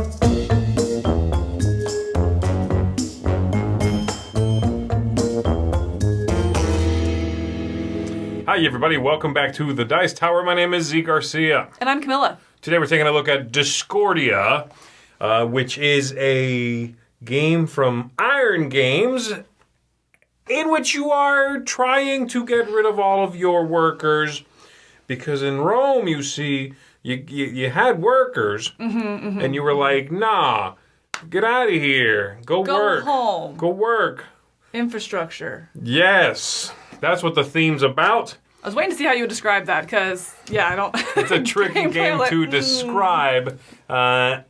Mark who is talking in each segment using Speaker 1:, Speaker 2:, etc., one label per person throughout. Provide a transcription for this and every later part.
Speaker 1: Hi everybody, welcome back to the Dice Tower. My name is Zee Garcia.
Speaker 2: And I'm Camilla.
Speaker 1: Today we're taking a look at Discordia, which is a game from Iron Games in which you are trying to get rid of all of your workers. Because in Rome, you see, you had workers and you were like, nah, get out of here. Go work.
Speaker 2: Go home.
Speaker 1: Go work.
Speaker 2: Infrastructure.
Speaker 1: Yes. That's what the theme's about.
Speaker 2: I was waiting to see how you would describe that, because, yeah, I don't...
Speaker 1: It's a tricky game to describe, but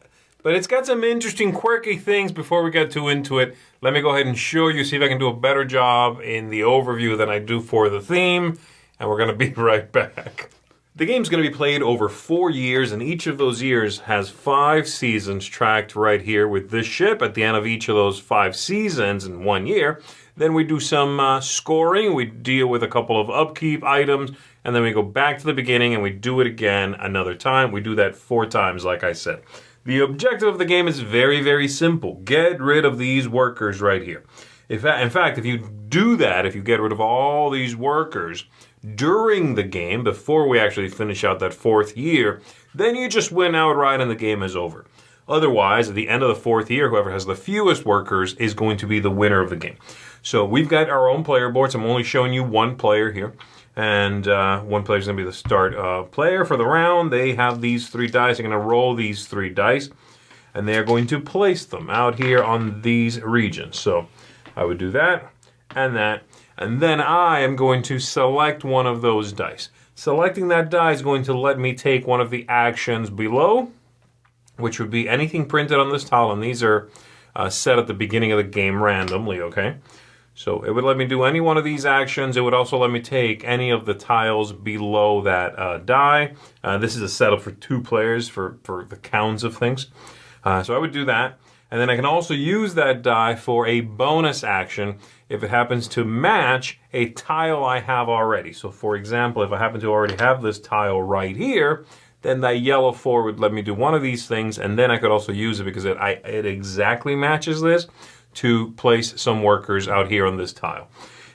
Speaker 1: it's got some interesting, quirky things before we get too into it. Let me go ahead and show you, see if I can do a better job in the overview than I do for the theme, and we're going to be right back. The game's going to be played over 4 years, and each of those years has 5 seasons tracked right here with this ship. At the end of each of those 5 seasons in 1 year, then we do some scoring, we deal with a couple of upkeep items, and then we go back to the beginning and we do it again another time. We do that 4 times, like I said. The objective of the game is very, very simple. Get rid of these workers right here. In fact, if you do that, if you get rid of all these workers during the game, before we actually finish out that 4th year, then you just win outright and the game is over. Otherwise, at the end of the 4th year, whoever has the fewest workers is going to be the winner of the game. So we've got our own player boards. I'm only showing you one player here. And one player is going to be the start player for the round. They have these 3 dice. They're going to roll these 3 dice. And they're going to place them out here on these regions. So I would do that and that. And then I am going to select one of those dice. Selecting that die is going to let me take one of the actions below, which would be anything printed on this tile. And these are set at the beginning of the game randomly, okay? So it would let me do any one of these actions. It would also let me take any of the tiles below that die. This is a setup for 2 players for the counts of things. So I would do that. And then I can also use that die for a bonus action if it happens to match a tile I have already. So for example, if I happen to already have this tile right here, then that yellow 4 would let me do one of these things, and then I could also use it because it exactly matches this to place some workers out here on this tile.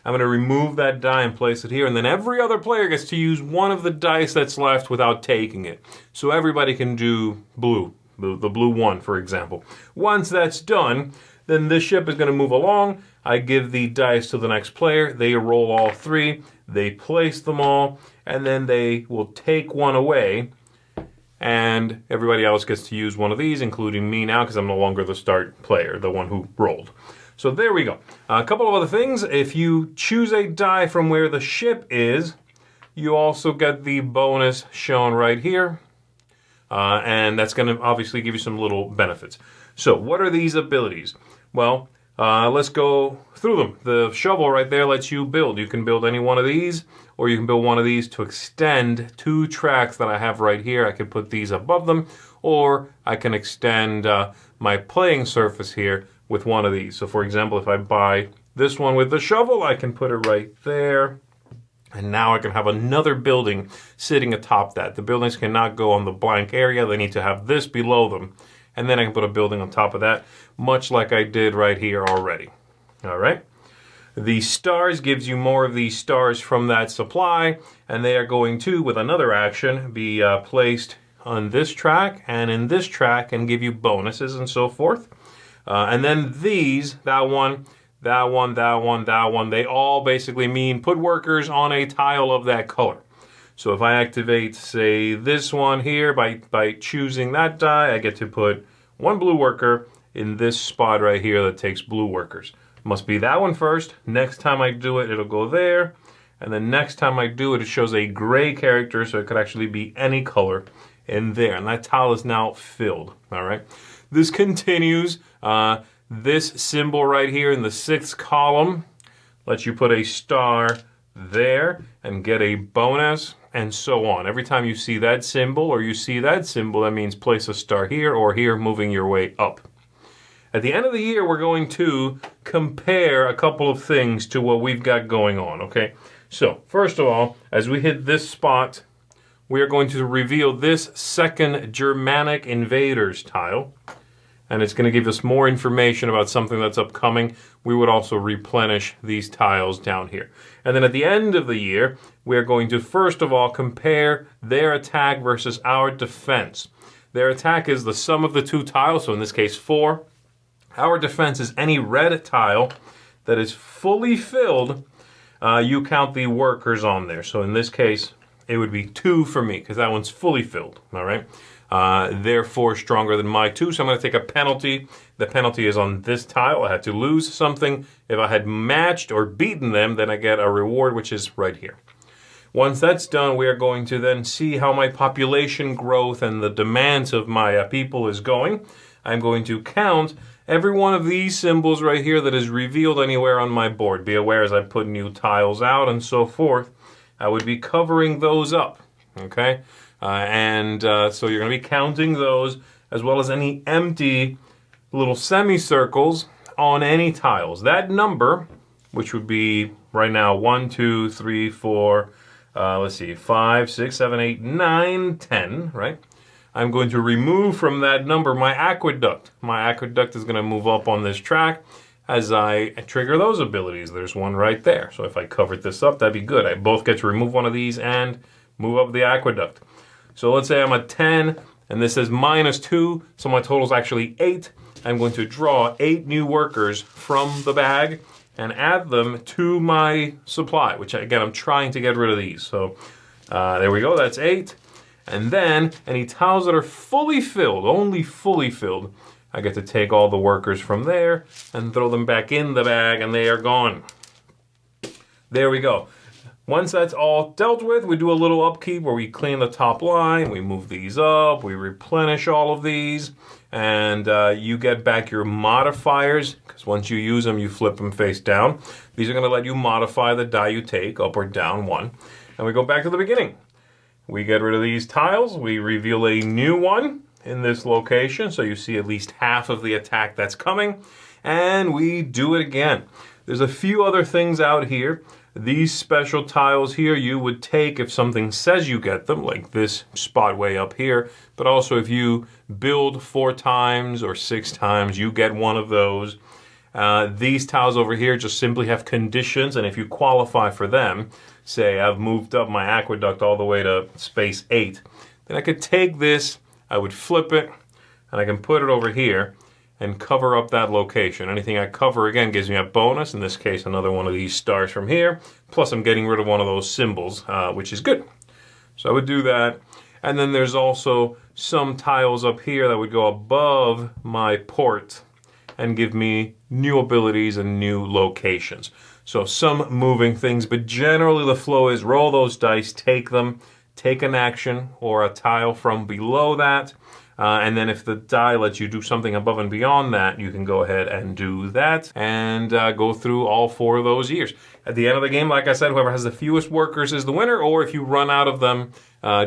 Speaker 1: I'm going to remove that die and place it here, and then every other player gets to use one of the dice that's left without taking it. So everybody can do blue, the blue 1, for example. Once that's done, then this ship is going to move along. I give the dice to the next player. They roll all 3. They place them all, and then they will take one away, and everybody else gets to use one of these, including me now, because I'm no longer the start player, the one who rolled. So there we go. A couple of other things. If you choose a die from where the ship is, you also get the bonus shown right here. And that's going to obviously give you some little benefits. So what are these abilities? Well, let's go through them. The shovel right there lets you build. You can build any one of these, or you can build one of these to extend 2 tracks that I have right here. I can put these above them, or I can extend my playing surface here with one of these. So for example, if I buy this one with the shovel, I can put it right there. And now I can have another building sitting atop that. The buildings cannot go on the blank area. They need to have this below them. And then I can put a building on top of that, much like I did right here already. All right. The stars gives you more of these stars from that supply, and they are going to, with another action, be placed on this track and in this track and give you bonuses and so forth. And then these, that one, that one, that one, that one, they all basically mean put workers on a tile of that color. So if I activate, say, this one here by choosing that die, I get to put 1 blue worker in this spot right here that takes blue workers. Must be that one first. Next time I do it, it'll go there. And then next time I do it, it shows a gray character, so it could actually be any color in there. And that tile is now filled, all right? This continues. This symbol right here in the 6th column lets you put a star there and get a bonus, and so on. Every time you see that symbol or you see that symbol, that means place a star here or here, moving your way up. At the end of the year, we're going to compare a couple of things to what we've got going on, okay? So, first of all, as we hit this spot, we are going to reveal this second Germanic Invaders tile. and it's going to give us more information about something that's upcoming. We would also replenish these tiles down here. And then at the end of the year, we're going to first of all compare their attack versus our defense. Their attack is the sum of the two tiles, so in this case 4. Our defense is any red tile that is fully filled. You count the workers on there. So in this case, it would be 2 for me because that one's fully filled. All right. Therefore, stronger than my 2. So I'm going to take a penalty. The penalty is on this tile. I had to lose something. If I had matched or beaten them, then I get a reward, which is right here. Once that's done, we are going to then see how my population growth and the demands of my people is going. I'm going to count every one of these symbols right here that is revealed anywhere on my board. Be aware as I put new tiles out and so forth, I would be covering those up, okay? So you're going to be counting those as well as any empty little semicircles on any tiles. That number, which would be right now 1, 2, 3, 4, 5, 6, 7, 8, 9, 10, right? I'm going to remove from that number my aqueduct. My aqueduct is going to move up on this track as I trigger those abilities. There's one right there. So if I covered this up, that'd be good. I both get to remove one of these and move up the aqueduct. So let's say I'm at 10, and this is -2, so my total is actually 8. I'm going to draw 8 new workers from the bag and add them to my supply, which again, I'm trying to get rid of these. So there we go, that's 8. And then any tiles that are fully filled, only fully filled, I get to take all the workers from there and throw them back in the bag, and they are gone. There we go. Once that's all dealt with, we do a little upkeep where we clean the top line, we move these up, we replenish all of these, and you get back your modifiers, because once you use them, you flip them face down. These are going to let you modify the die you take, up or down 1. And we go back to the beginning. We get rid of these tiles, we reveal a new one in this location, so you see at least half of the attack that's coming, and we do it again. There's a few other things out here. These special tiles here you would take if something says you get them, like this spot way up here, but also if you build 4 times or 6 times, you get one of those. These tiles over here just simply have conditions, and if you qualify for them, say I've moved up my aqueduct all the way to space 8, then I could take this, I would flip it, and I can put it over here and cover up that location. Anything I cover, again, gives me a bonus. In this case, another one of these stars from here. Plus, I'm getting rid of one of those symbols, which is good. So I would do that. And then there's also some tiles up here that would go above my port and give me new abilities and new locations. So some moving things, but generally the flow is roll those dice, take them, take an action or a tile from below that, and then if the die lets you do something above and beyond that, you can go ahead and do that and go through all 4 of those years. At the end of the game, like I said, whoever has the fewest workers is the winner, or if you run out of them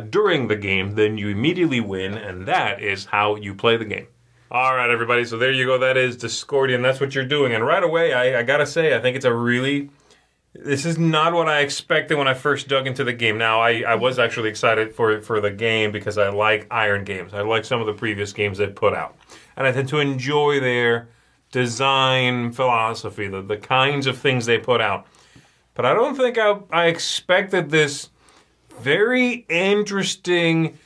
Speaker 1: during the game, then you immediately win, and that is how you play the game. All right, everybody, so there you go. That is Discordian. That's what you're doing. And right away, I got to say, I think it's a really... This is not what I expected when I first dug into the game. Now, I was actually excited for the game because I like Iron games. I like some of the previous games they've put out. And I tend to enjoy their design philosophy, the kinds of things they put out. But I don't think I expected this very interesting...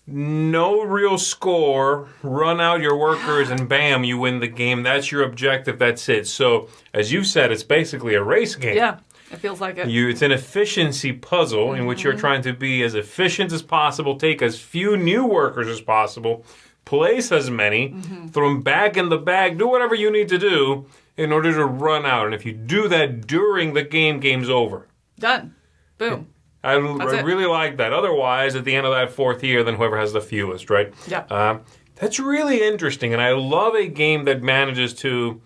Speaker 1: No real score, run out your workers, and bam, you win the game. That's your objective, that's it. So, as you said, it's basically a race game.
Speaker 2: Yeah, it feels like it.
Speaker 1: It's an efficiency puzzle in which you're trying to be as efficient as possible, take as few new workers as possible, place as many, throw them back in the bag, do whatever you need to do in order to run out. And if you do that during the game, game's over.
Speaker 2: Done. Boom.
Speaker 1: I really like that. Otherwise, at the end of that 4th year, then whoever has the fewest, right?
Speaker 2: Yeah.
Speaker 1: That's really interesting, and I love a game that manages to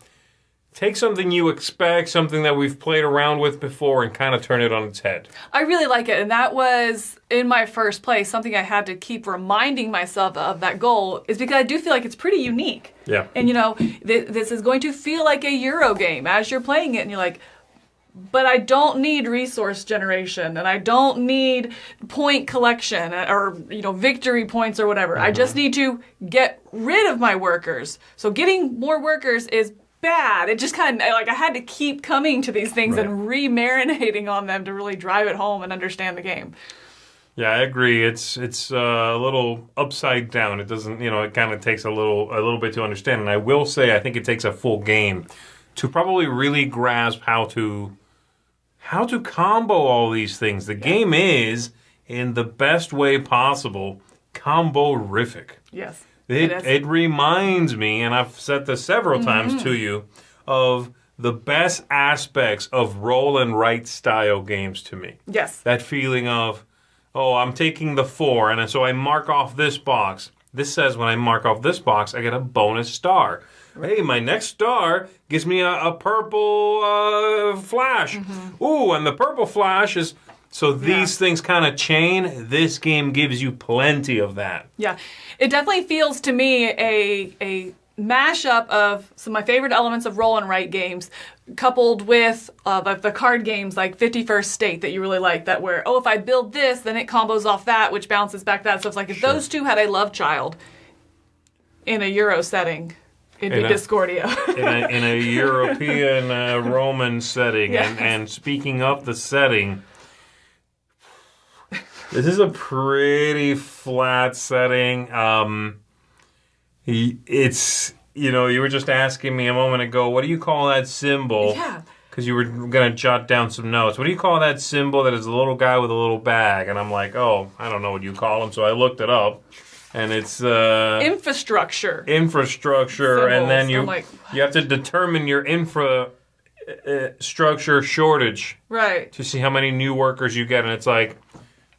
Speaker 1: take something you expect, something that we've played around with before, and kind of turn it on its head.
Speaker 2: I really like it, and that was, in my first play, something I had to keep reminding myself of that goal, is because I do feel like it's pretty unique.
Speaker 1: Yeah.
Speaker 2: And, this is going to feel like a Euro game as you're playing it, and you're like, but I don't need resource generation, and I don't need point collection or victory points or whatever. I just need to get rid of my workers. So getting more workers is bad. It just kind of I had to keep coming to these things and re-marinating on them to really drive it home and understand the game.
Speaker 1: Yeah, I agree. It's a little upside down. It doesn't, it kind of takes a little bit to understand. And I will say, I think it takes a full game to probably really grasp how to combo all these things. The game is, in the best way possible, combo-rific.
Speaker 2: Yes.
Speaker 1: It reminds me, and I've said this several times to you, of the best aspects of roll and write style games to me.
Speaker 2: Yes.
Speaker 1: That feeling of, I'm taking the 4, and so I mark off this box. This says when I mark off this box, I get a bonus star. Hey, my next star gives me a purple flash. Ooh, and the purple flash is... So these things kind of chain. This game gives you plenty of that. Yeah.
Speaker 2: It definitely feels to me a mashup of some of my favorite elements of roll and write games coupled with the card games like 51st State that you really like, that where, if I build this, then it combos off that, which bounces back that. So it's like if those two had a love child in a Euro setting... It'd be Discordia.
Speaker 1: in a European Roman setting.
Speaker 2: Yes.
Speaker 1: And speaking of the setting, this is a pretty flat setting. It's, you were just asking me a moment ago, what do you call that symbol?
Speaker 2: Yeah.
Speaker 1: Because you were going to jot down some notes. What do you call that symbol that is a little guy with a little bag? And I'm like, I don't know what you call him. So I looked it up. And it's
Speaker 2: infrastructure.
Speaker 1: Infrastructure,
Speaker 2: Symbols.
Speaker 1: and then you have to determine your infrastructure shortage,
Speaker 2: right? To
Speaker 1: see how many new workers you get, and it's like,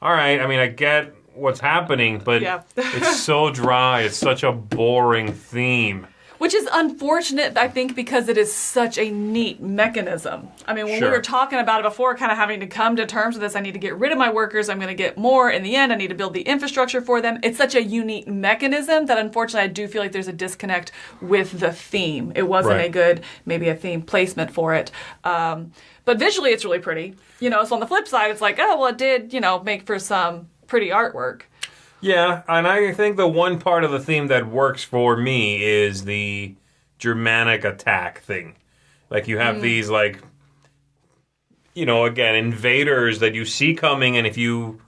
Speaker 1: all right. I mean, I get what's happening, but it's so dry. It's such a boring theme.
Speaker 2: Which is unfortunate, I think, because it is such a neat mechanism. I mean, when we were talking about it before, kind of having to come to terms with this, I need to get rid of my workers, I'm going to get more in the end, I need to build the infrastructure for them. It's such a unique mechanism that unfortunately I do feel like there's a disconnect with the theme. It wasn't a good, maybe a theme placement for it. But visually it's really pretty. So on the flip side, it's like, it did, make for some pretty artwork.
Speaker 1: Yeah, and I think the one part of the theme that works for me is the Germanic attack thing. Like you have these again, invaders that you see coming, and if you're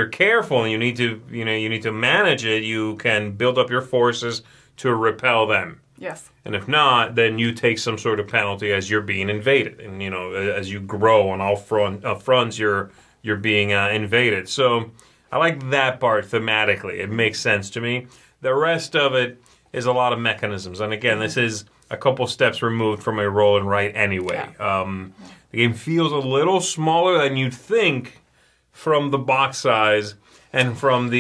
Speaker 1: careful and you need to manage it, you can build up your forces to repel them.
Speaker 2: Yes.
Speaker 1: And if not, then you take some sort of penalty as you're being invaded, and as you grow on all fronts, you're being invaded. So I like that part thematically. It makes sense to me. The rest of it is a lot of mechanisms. And again, this is a couple steps removed from a roll and write anyway. The game feels a little smaller than you'd think from the box size and from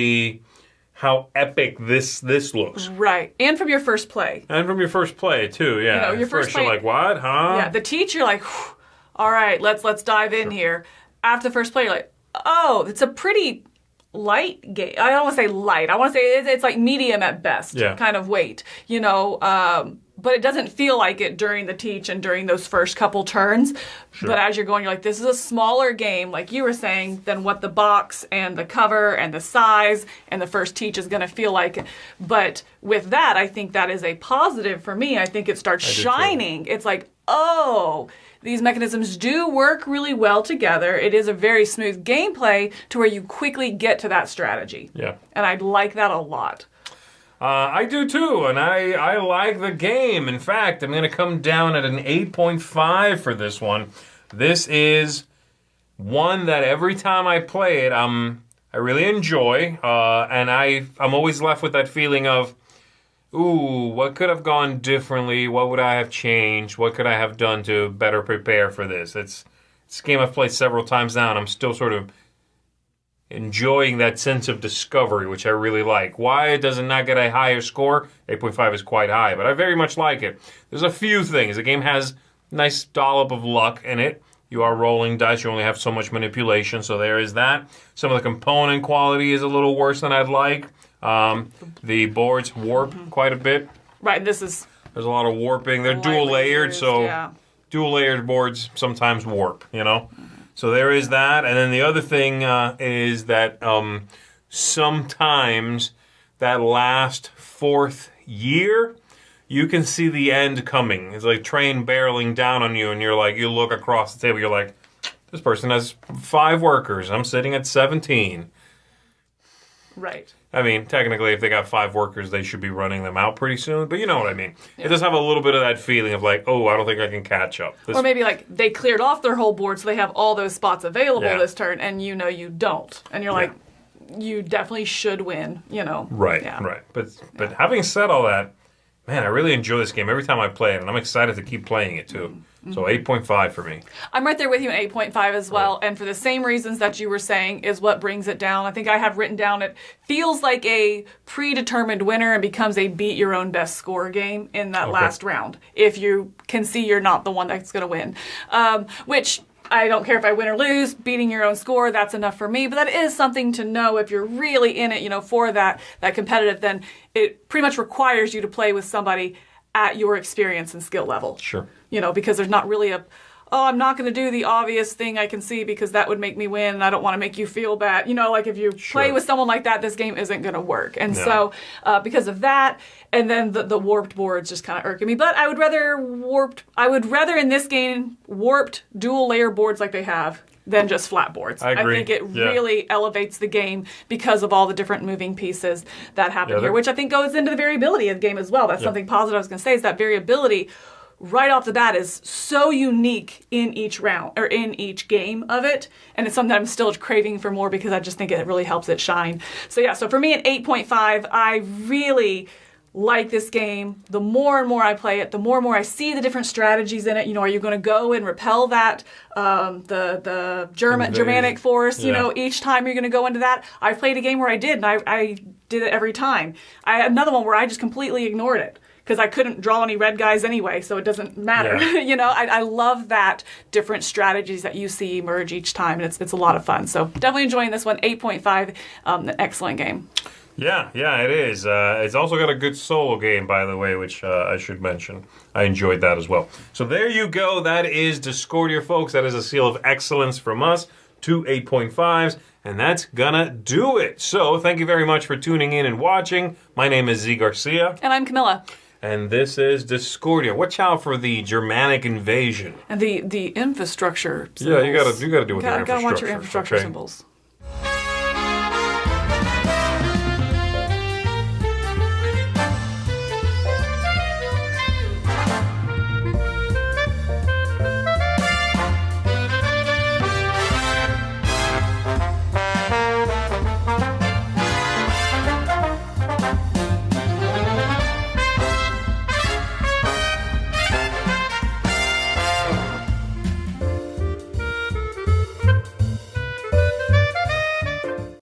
Speaker 1: how epic this looks.
Speaker 2: Right. And from your first play.
Speaker 1: And from your first play, too, yeah.
Speaker 2: Your first play,
Speaker 1: you're like, what? Huh?
Speaker 2: Yeah, the teacher, like, all right, let's dive in here. After the first play, you're like, it's a pretty... light game. I don't want to say light. I want to say it's like medium at best kind of weight, but it doesn't feel like it during the teach and during those first couple turns. Sure. But as you're going, you're like, this is a smaller game, like you were saying, than what the box and the cover and the size and the first teach is going to feel like. But with that, I think that is a positive for me. I think it starts shining. It's like, these mechanisms do work really well together. It is a very smooth gameplay to where you quickly get to that strategy. Yeah. And I like that a lot.
Speaker 1: I do too, and I like the game. In fact, I'm going to come down at an 8.5 for this one. This is one that every time I play it, I really enjoy, and I'm always left with that feeling of, ooh, what could have gone differently? What would I have changed? What could I have done to better prepare for this? It's a game I've played several times now, and I'm still sort of enjoying that sense of discovery, which I really like. Why does it not get a higher score? 8.5 is quite high, but I very much like it. There's a few things. The game has a nice dollop of luck in it. You are rolling dice. You only have so much manipulation, so there is that. Some of the component quality is a little worse than I'd like. The boards warp quite a bit.
Speaker 2: Right, this is...
Speaker 1: There's a lot of warping. They're dual layered, so dual layered boards sometimes warp, you know? So there is that. And then the other thing is that sometimes that last fourth year, you can see the end coming. It's like train barreling down on you, and you're like, you look across the table, you're like, this person has 5 workers. I'm sitting at 17.
Speaker 2: Right.
Speaker 1: I mean, technically, if they got 5 workers, they should be running them out pretty soon. But you know what I mean. Yeah. It does have a little bit of that feeling of like, oh, I don't think I can catch up.
Speaker 2: Or maybe like they cleared off their whole board, so they have all those spots available this turn, and you know you don't. And you're like, you definitely should win, you know.
Speaker 1: Right, right. But having said all that, man, I really enjoy this game every time I play it, and I'm excited to keep playing it, too. Mm-hmm. So 8.5 for me.
Speaker 2: I'm right there with you at 8.5 as well, and for the same reasons that you were saying is what brings it down. I think I have written down it feels like a predetermined winner and becomes a beat-your-own-best-score game in that last round, if you can see you're not the one that's going to win. Which... I don't care if I win or lose, beating your own score, that's enough for me. But that is something to know if you're really in it, you know, for that competitive, then it pretty much requires you to play with somebody at your experience and skill level.
Speaker 1: Sure.
Speaker 2: You know, because there's not really I'm not going to do the obvious thing I can see because that would make me win and I don't want to make you feel bad. You know, like if you play with someone like that, this game isn't going to work. And so because of that, and then the warped boards just kind of irking me. But I would rather in this game warped dual layer boards like they have than just flat boards.
Speaker 1: I agree.
Speaker 2: I think it really elevates the game because of all the different moving pieces that happen here, which I think goes into the variability of the game as well. That's something positive I was going to say is that variability right off the bat is so unique in each round or in each game of it, and it's something I'm still craving for more because I just think it really helps it shine. So for me at 8.5, I really like this game. The more and more I play it, the more and more I see the different strategies in it. You know, are you going to go and repel that the Germanic force? You know, each time you're going to go into that. I played a game where I did, and I did it every time. I had another one where I just completely ignored it, because I couldn't draw any red guys anyway, so it doesn't matter. Yeah. You know, I love that different strategies that you see emerge each time, and it's a lot of fun. So definitely enjoying this one. 8.5, an excellent game. Yeah,
Speaker 1: it is. It's also got a good solo game, by the way, which I should mention. I enjoyed that as well. So there you go. That is Discordia, folks. That is a seal of excellence from us. 2 8.5s. And that's gonna do it. So thank you very much for tuning in and watching. My name is Zee Garcia.
Speaker 2: And I'm Camilla.
Speaker 1: And this is Discordia. Watch out for the Germanic invasion.
Speaker 2: And the infrastructure symbols.
Speaker 1: Yeah, you gotta do with your infrastructure.
Speaker 2: You gotta watch your infrastructure symbols.